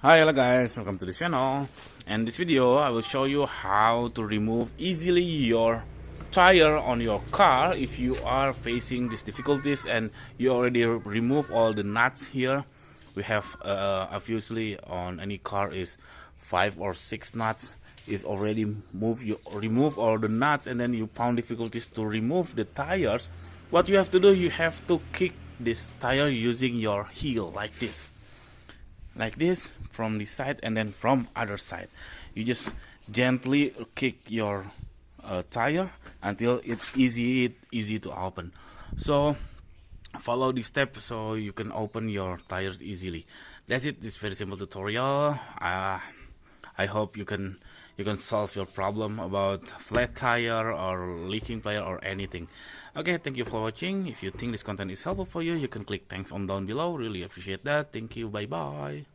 Hi, hello guys, welcome to the channel. And this video I will show you how to remove easily your tire on your car if you are facing these difficulties and you already remove all the nuts here. We have obviously on any car is 5 or 6 nuts. If already remove all the nuts and then you found difficulties to remove the tires, what you have to do, you have to kick this tire using your heel like this from this side and then from other side. You just gently kick your tire until it's easy to open. So follow this step so you can open your tires easily. That's it. This very simple tutorial. I hope you can solve your problem about flat tire or leaking tire or anything. Okay, thank you for watching. If you think this content is helpful for you, you can click thanks on down below. Really appreciate that. Thank you. Bye bye.